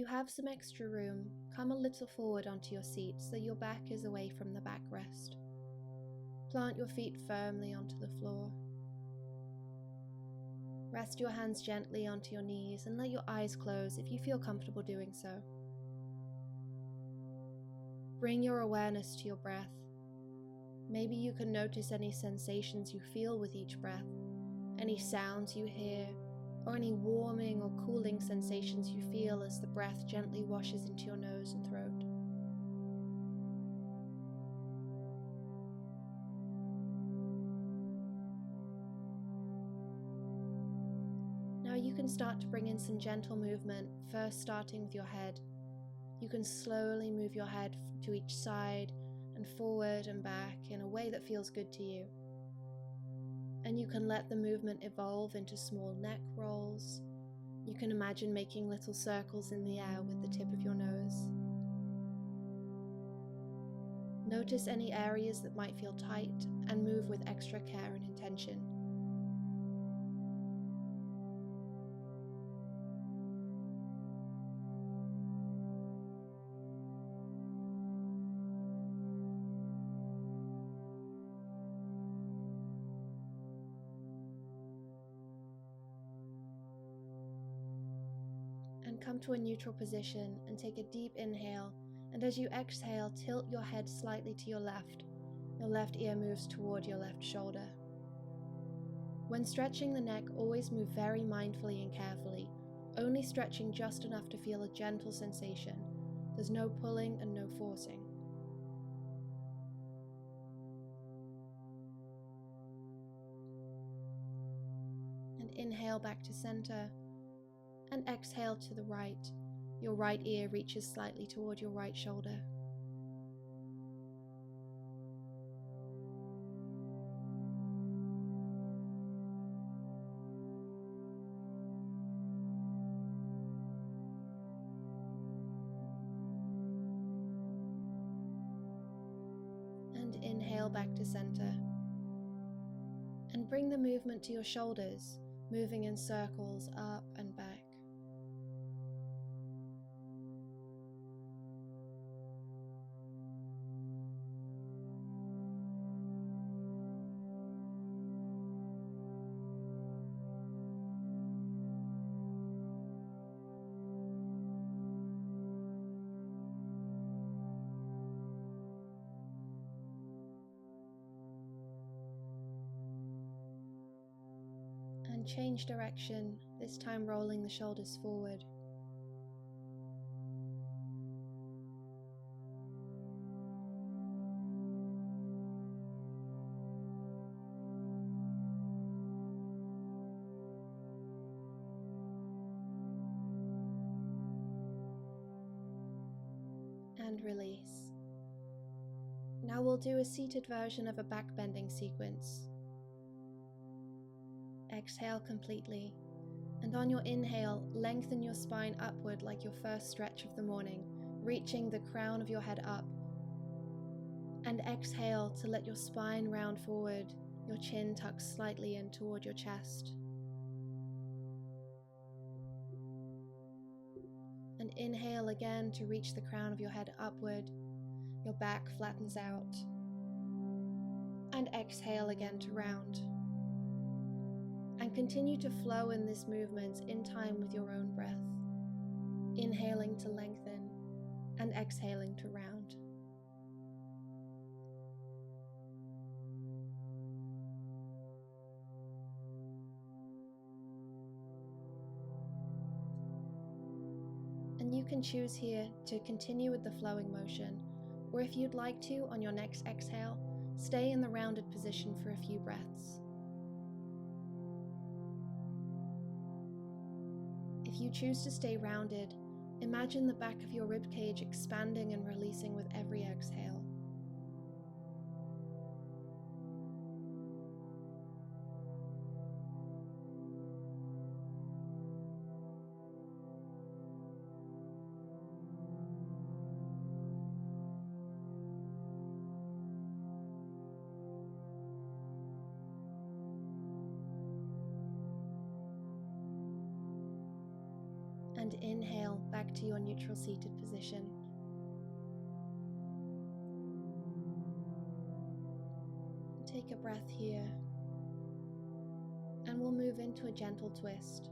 you have some extra room, come a little forward onto your seat so your back is away from the backrest. Plant your feet firmly onto the floor. Rest your hands gently onto your knees and let your eyes close if you feel comfortable doing so. Bring your awareness to your breath. Maybe you can notice any sensations you feel with each breath, any sounds you hear, or any warming or cooling sensations you feel as the breath gently washes into your nose and throat. Now you can start to bring in some gentle movement, first starting with your head. You can slowly move your head to each side and forward and back in a way that feels good to you. And you can let the movement evolve into small neck rolls. You can imagine making little circles in the air with the tip of your nose. Notice any areas that might feel tight and move with extra care and intention. And come to a neutral position and take a deep inhale, and as you exhale, tilt your head slightly to your left. Your left ear moves toward your left shoulder. When stretching the neck, always move very mindfully and carefully, only stretching just enough to feel a gentle sensation. There's no pulling and no forcing. And inhale back to center. And exhale to the right. Your right ear reaches slightly toward your right shoulder. And inhale back to center. And bring the movement to your shoulders, moving in circles up and back. And change direction, this time rolling the shoulders forward. And release. Now we'll do a seated version of a back bending sequence. Exhale completely, and on your inhale, lengthen your spine upward like your first stretch of the morning, reaching the crown of your head up. And exhale to let your spine round forward, your chin tucks slightly in toward your chest. And inhale again to reach the crown of your head upward, your back flattens out. And exhale again to round. And continue to flow in this movement in time with your own breath, inhaling to lengthen and exhaling to round. And you can choose here to continue with the flowing motion, or if you'd like to, on your next exhale, stay in the rounded position for a few breaths. If you choose to stay rounded, imagine the back of your ribcage expanding and releasing with every exhale. And and inhale back to your neutral seated position. Take a breath here, and we'll move into a gentle twist.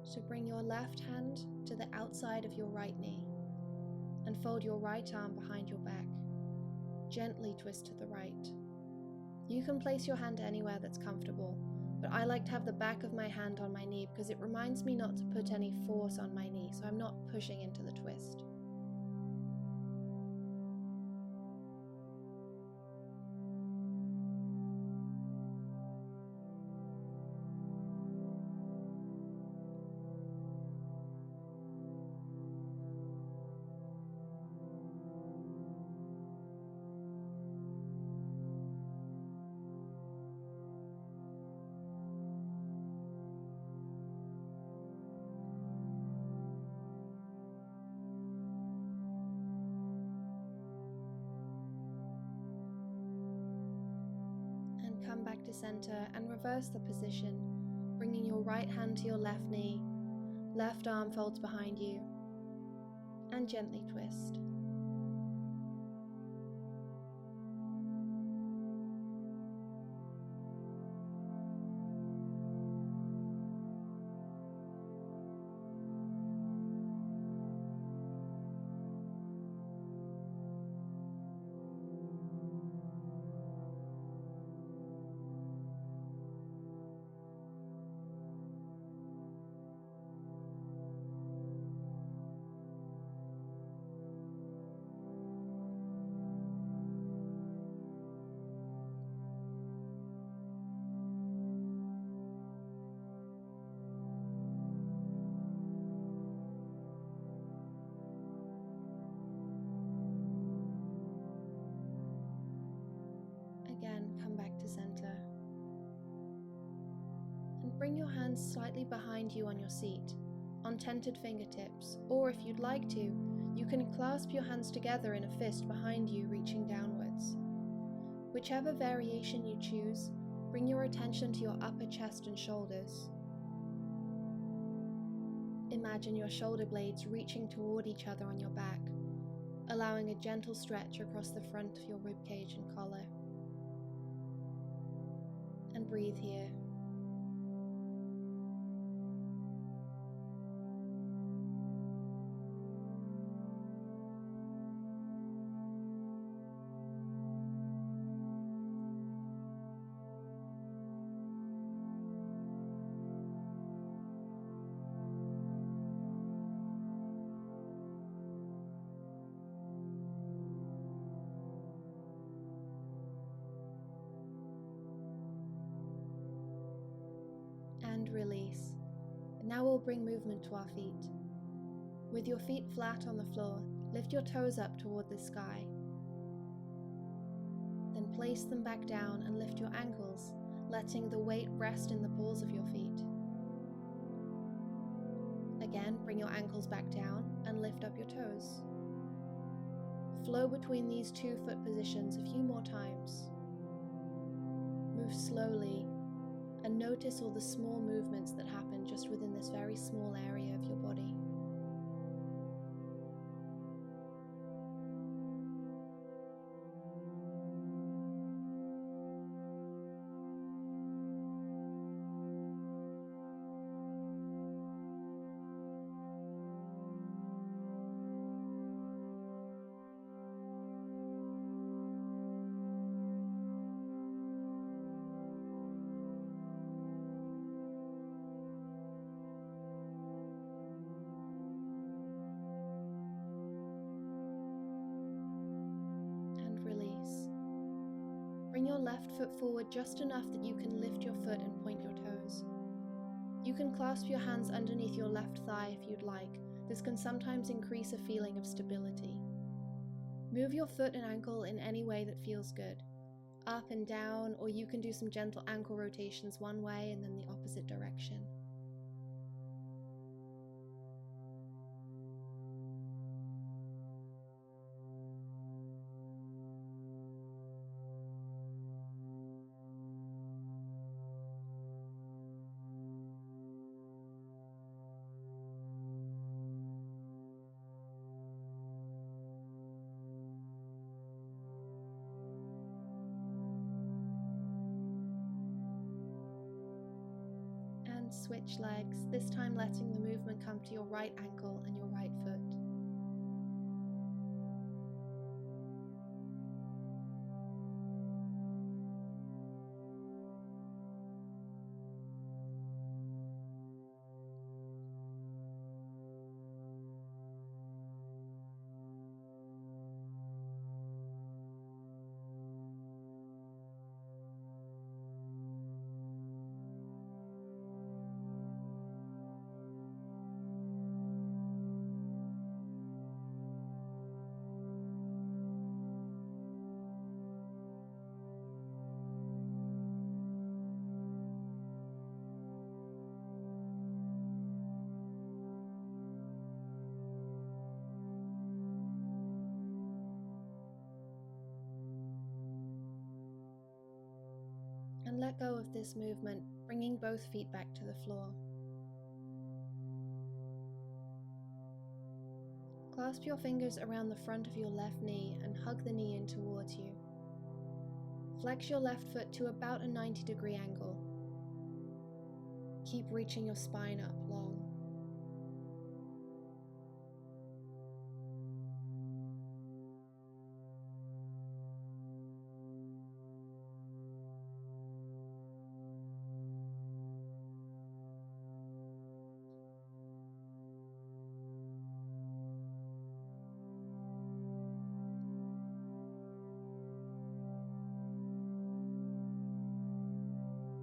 So bring your left hand to the outside of your right knee and fold your right arm behind your back. Gently twist to the right. You can place your hand anywhere that's comfortable, but I like to have the back of my hand on my knee because it reminds me not to put any force on my knee, so I'm not pushing into the twist. Come back to center and reverse the position, bringing your right hand to your left knee, left arm folds behind you, and gently twist. Again, come back to center. And bring your hands slightly behind you on your seat, on tented fingertips, or if you'd like to, you can clasp your hands together in a fist behind you, reaching downwards. Whichever variation you choose, bring your attention to your upper chest and shoulders. Imagine your shoulder blades reaching toward each other on your back, allowing a gentle stretch across the front of your ribcage and collar. And breathe here. And release. Now we'll bring movement to our feet. With your feet flat on the floor, lift your toes up toward the sky. Then place them back down and lift your ankles, letting the weight rest in the balls of your feet. Again, bring your ankles back down and lift up your toes. Flow between these 2 foot positions a few more times. Move slowly and notice all the small movements that happen just within this very small area of your body. Bring your left foot forward just enough that you can lift your foot and point your toes. You can clasp your hands underneath your left thigh if you'd like. This can sometimes increase a feeling of stability. Move your foot and ankle in any way that feels good. Up and down, or you can do some gentle ankle rotations one way and then the opposite direction. switch legs, this time letting the movement come to your right ankle and your right foot. And let go of this movement, bringing both feet back to the floor. Clasp your fingers around the front of your left knee and hug the knee in towards you. Flex your left foot to about a 90-degree angle. Keep reaching your spine up long.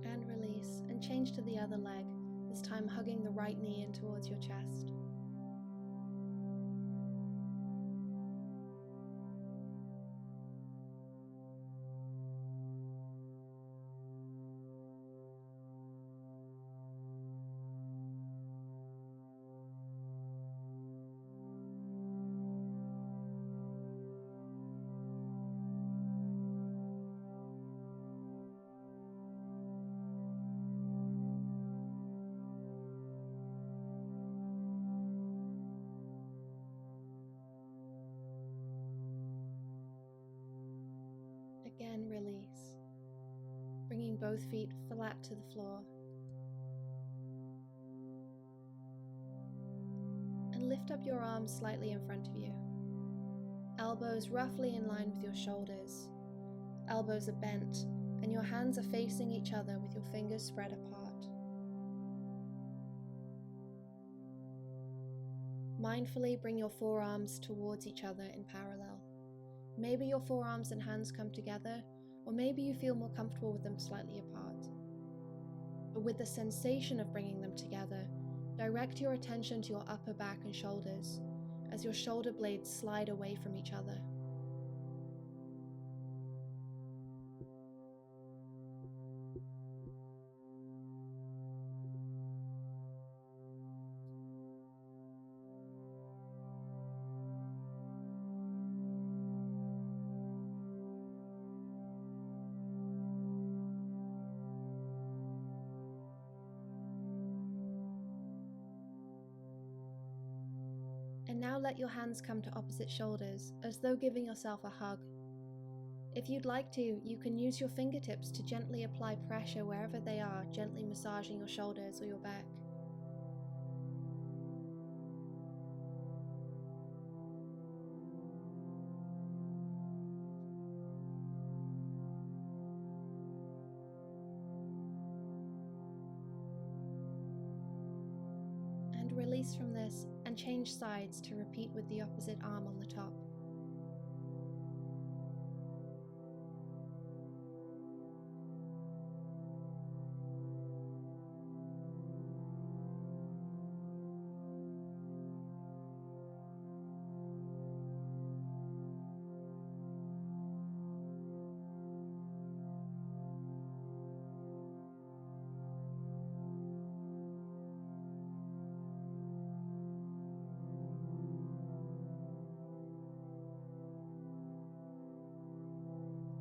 And release, and change to the other leg, this time hugging the right knee in towards your chest. Again, release, bringing both feet flat to the floor. And lift up your arms slightly in front of you. Elbows roughly in line with your shoulders. Elbows are bent, and your hands are facing each other with your fingers spread apart. Mindfully bring your forearms towards each other in parallel. Maybe your forearms and hands come together, or maybe you feel more comfortable with them slightly apart. But with the sensation of bringing them together, direct your attention to your upper back and shoulders as your shoulder blades slide away from each other. And now let your hands come to opposite shoulders, as though giving yourself a hug. If you'd like to, you can use your fingertips to gently apply pressure wherever they are, gently massaging your shoulders or your back. And release from this and change sides to repeat with the opposite arm on the top.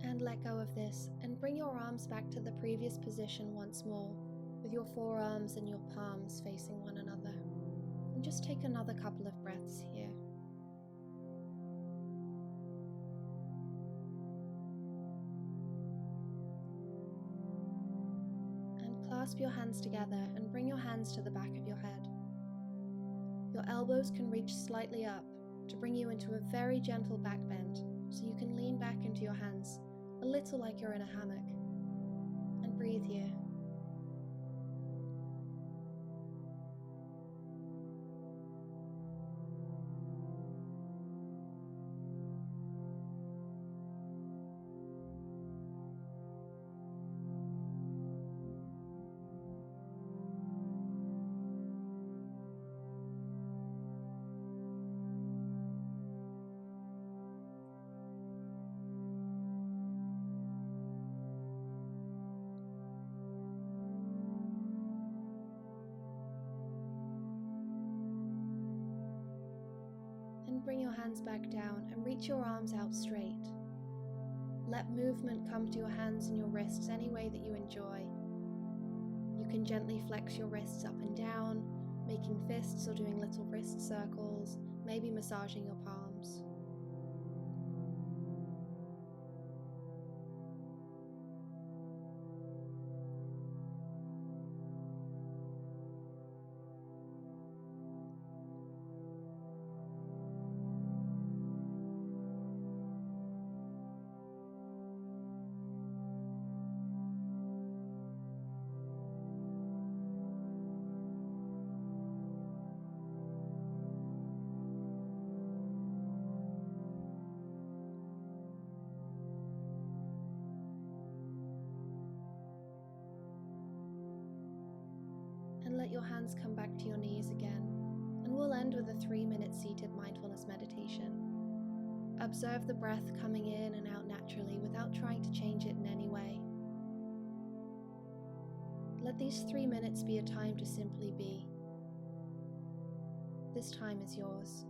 And let go of this and bring your arms back to the previous position once more, with your forearms and your palms facing one another. And just take another couple of breaths here. And clasp your hands together and bring your hands to the back of your head. Your elbows can reach slightly up to bring you into a very gentle back bend, so you can lean back into your hands, a little like you're in a hammock. And breathe here. And bring your hands back down and reach your arms out straight. Let movement come to your hands and your wrists any way that you enjoy. You can gently flex your wrists up and down, making fists or doing little wrist circles, maybe massaging your palms. And let your hands come back to your knees again, and we'll end with a 3-minute seated mindfulness meditation. Observe the breath coming in and out naturally without trying to change it in any way. Let these 3 minutes be a time to simply be. This time is yours.